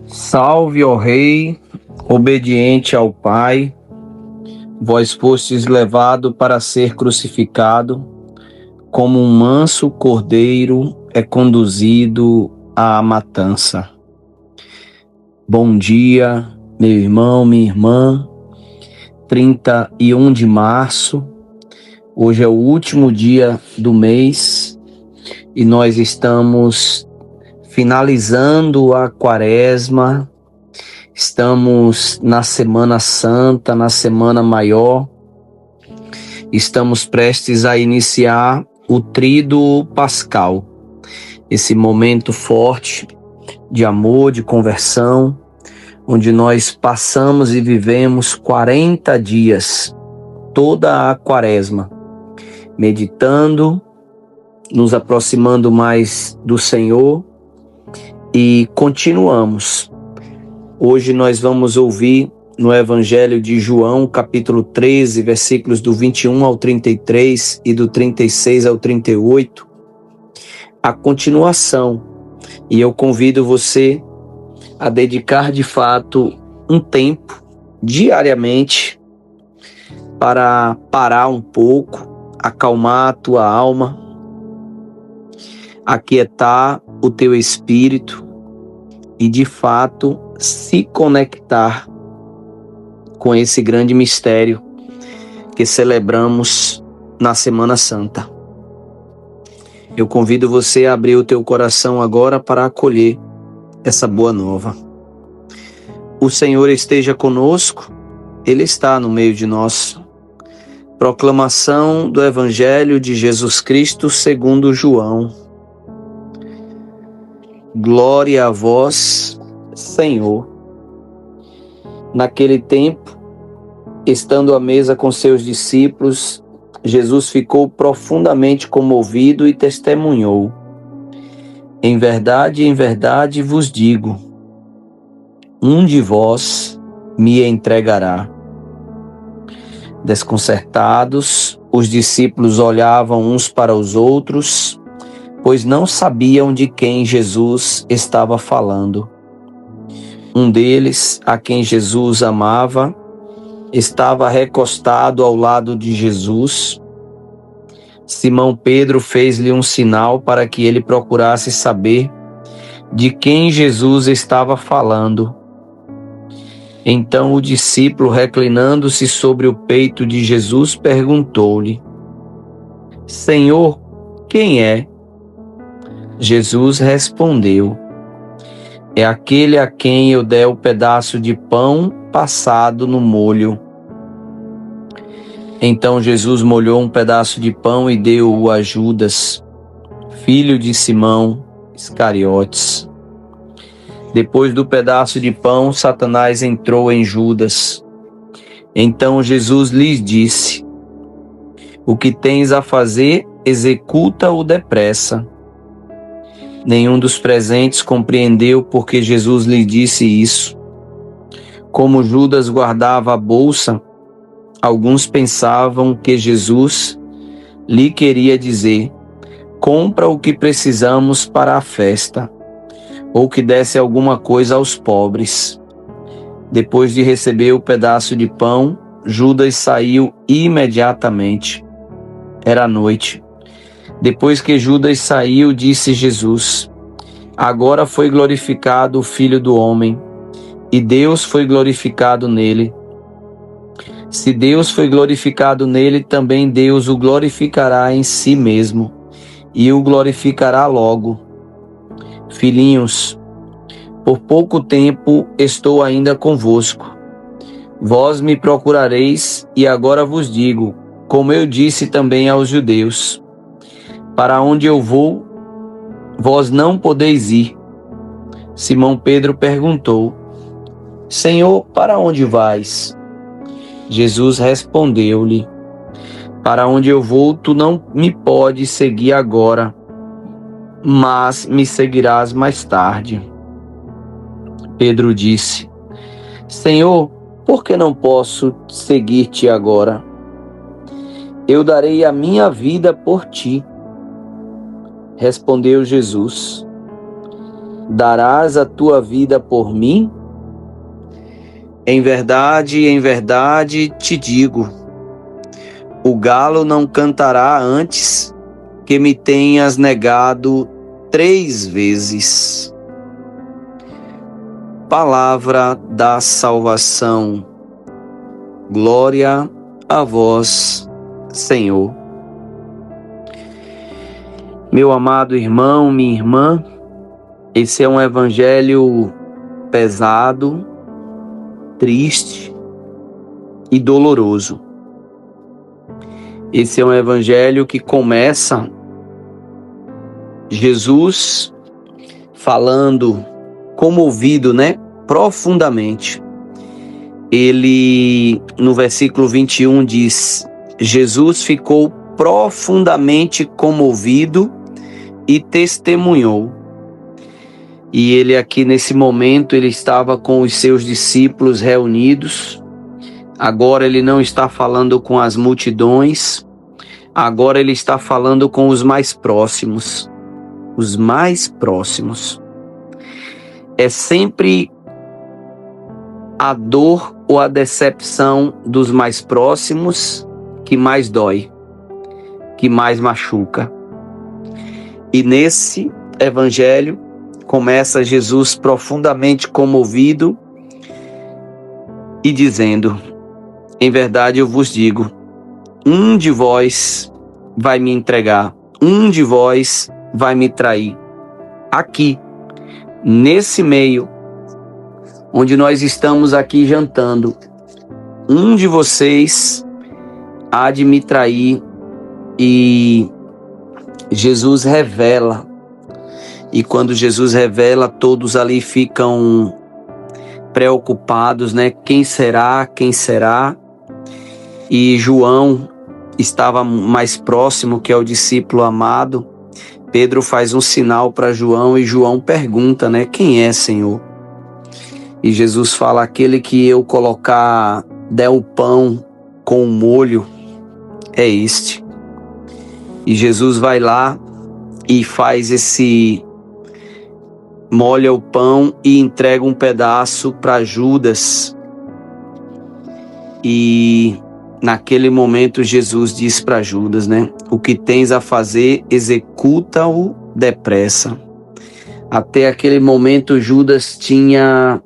Salve, ó Rei, obediente ao Pai, vós fostes levado para ser crucificado, como um manso cordeiro é conduzido à matança. Bom dia, meu irmão, minha irmã. 31 de março, hoje é o último dia do mês e nós estamos finalizando a Quaresma. Estamos na Semana Santa, na Semana Maior. Estamos prestes a iniciar o Tríduo Pascal, esse momento forte de amor, de conversão, onde nós passamos e vivemos 40 dias, toda a Quaresma, meditando, nos aproximando mais do Senhor e continuamos. Hoje nós vamos ouvir no Evangelho de João, capítulo 13, versículos do 21 ao 33 e do 36 ao 38, a continuação. E eu convido você a dedicar de fato um tempo, diariamente, para parar um pouco, acalmar a tua alma, aquietar o teu espírito e de fato se conectar com esse grande mistério que celebramos na Semana Santa. Eu convido você a abrir o teu coração agora para acolher essa boa nova. O Senhor esteja conosco, Ele está no meio de nós. Proclamação do Evangelho de Jesus Cristo segundo João. Glória a vós, Senhor. Naquele tempo, estando à mesa com seus discípulos, Jesus ficou profundamente comovido e testemunhou: em verdade vos digo, um de vós me entregará. Desconcertados, os discípulos olhavam uns para os outros, pois não sabiam de quem Jesus estava falando. Um deles, a quem Jesus amava, estava recostado ao lado de Jesus. Simão Pedro fez-lhe um sinal para que ele procurasse saber de quem Jesus estava falando. Então o discípulo, reclinando-se sobre o peito de Jesus, perguntou-lhe: Senhor, quem é? Jesus respondeu: é aquele a quem eu der o pedaço de pão passado no molho. Então Jesus molhou um pedaço de pão e deu-o a Judas, filho de Simão Iscariotes. Depois do pedaço de pão, Satanás entrou em Judas. Então Jesus lhes disse: o que tens a fazer, executa-o depressa. Nenhum dos presentes compreendeu porque Jesus lhe disse isso. Como Judas guardava a bolsa, alguns pensavam que Jesus lhe queria dizer: compra o que precisamos para a festa, ou que desse alguma coisa aos pobres. Depois de receber o pedaço de pão, Judas saiu imediatamente. Era noite. Depois que Judas saiu, disse Jesus: agora foi glorificado o Filho do Homem, e Deus foi glorificado nele. Se Deus foi glorificado nele, também Deus o glorificará em si mesmo, e o glorificará logo. Filhinhos, por pouco tempo estou ainda convosco. Vós me procurareis, e agora vos digo, como eu disse também aos judeus: para onde eu vou, vós não podeis ir. Simão Pedro perguntou: Senhor, para onde vais? Jesus respondeu-lhe: para onde eu vou, tu não me podes seguir agora, mas me seguirás mais tarde. Pedro disse: Senhor, por que não posso seguir-te agora? Eu darei a minha vida por ti. Respondeu Jesus: darás a tua vida por mim? Em verdade te digo, o galo não cantará antes que me tenhas negado 3 vezes. Palavra da salvação. Glória a vós, Senhor. Meu amado irmão, minha irmã, esse é um evangelho pesado, triste e doloroso. Esse é um evangelho que começa Jesus falando comovido, profundamente. Ele, no versículo 21, diz: Jesus ficou profundamente comovido e testemunhou. E ele aqui nesse momento, ele estava com os seus discípulos reunidos. Agora ele não está falando com as multidões, agora ele está falando com os mais próximos. Os mais próximos. É sempre a dor ou a decepção dos mais próximos que mais dói, que mais machuca. E nesse evangelho começa Jesus profundamente comovido e dizendo: em verdade eu vos digo, um de vós vai me entregar, um de vós vai me trair. Aqui, nesse meio, onde nós estamos aqui jantando, um de vocês há de me trair. E Jesus revela. E quando Jesus revela, todos ali ficam preocupados, Quem será? Quem será? E João estava mais próximo, que é o discípulo amado. Pedro faz um sinal para João e João pergunta, Quem é, Senhor? E Jesus fala: aquele que eu der o pão com o molho, é este. E Jesus vai lá e molha o pão e entrega um pedaço para Judas. E naquele momento Jesus diz para Judas, o que tens a fazer, executa-o depressa. Até aquele momento Judas tinha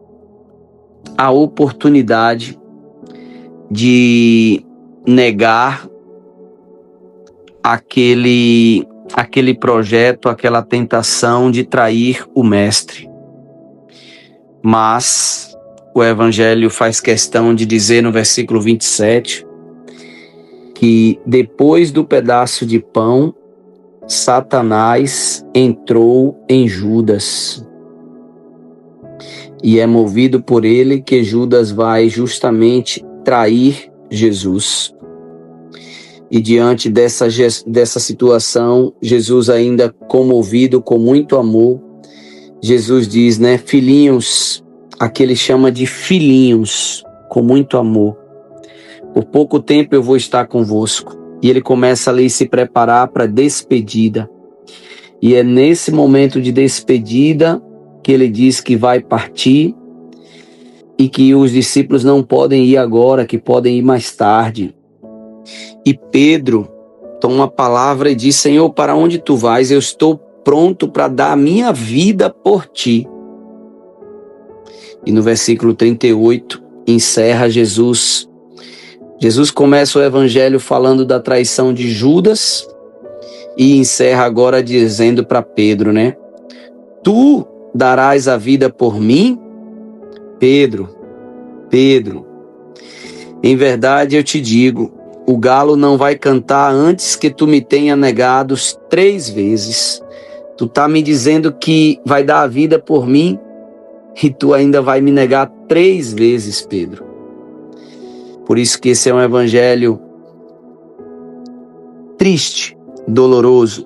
a oportunidade de negar aquele projeto, aquela tentação de trair o mestre. Mas o evangelho faz questão de dizer no versículo 27 que depois do pedaço de pão, Satanás entrou em Judas. E é movido por ele que Judas vai justamente trair Jesus. E diante dessa situação, Jesus ainda comovido com muito amor, Jesus diz, filhinhos, aqui ele chama de filhinhos, com muito amor. Por pouco tempo eu vou estar convosco. E ele começa ali a se preparar para a despedida. E é nesse momento de despedida que ele diz que vai partir e que os discípulos não podem ir agora, que podem ir mais tarde. E Pedro toma a palavra e diz: Senhor, para onde tu vais? Eu estou pronto para dar a minha vida por ti. E no versículo 38 encerra Jesus. Jesus começa o evangelho falando da traição de Judas e encerra agora dizendo para Pedro, Tu darás a vida por mim? Pedro, em verdade eu te digo, o galo não vai cantar antes que tu me tenha negado 3 vezes. Tu está me dizendo que vai dar a vida por mim e tu ainda vai me negar 3 vezes, Pedro. Por isso que esse é um evangelho triste, doloroso,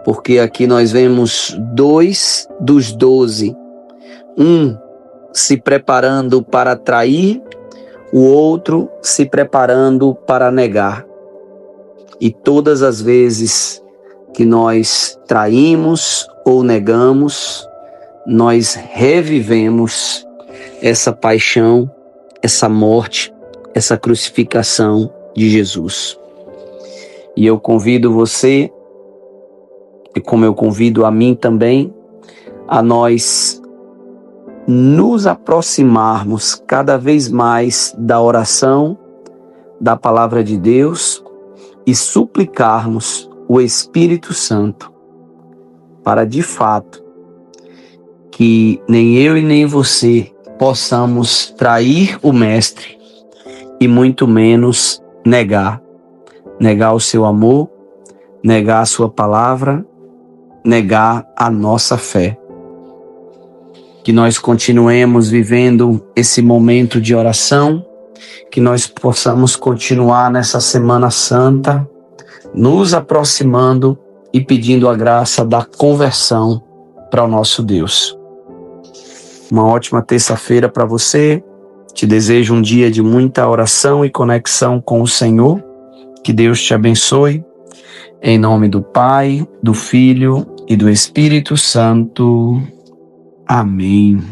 porque aqui nós vemos 2 dos 12, um se preparando para trair, o outro se preparando para negar. E todas as vezes que nós traímos ou negamos, nós revivemos essa paixão, essa morte, essa crucificação de Jesus. E eu convido você, e como eu convido a mim também, a nós nos aproximarmos cada vez mais da oração, da palavra de Deus e suplicarmos o Espírito Santo para, de fato, que nem eu e nem você possamos trair o Mestre e muito menos negar o seu amor, negar a sua palavra, negar a nossa fé. Que nós continuemos vivendo esse momento de oração, que nós possamos continuar nessa Semana Santa, nos aproximando e pedindo a graça da conversão para o nosso Deus. Uma ótima terça-feira para você. Te desejo um dia de muita oração e conexão com o Senhor. Que Deus te abençoe. Em nome do Pai, do Filho e do Espírito Santo. Amém.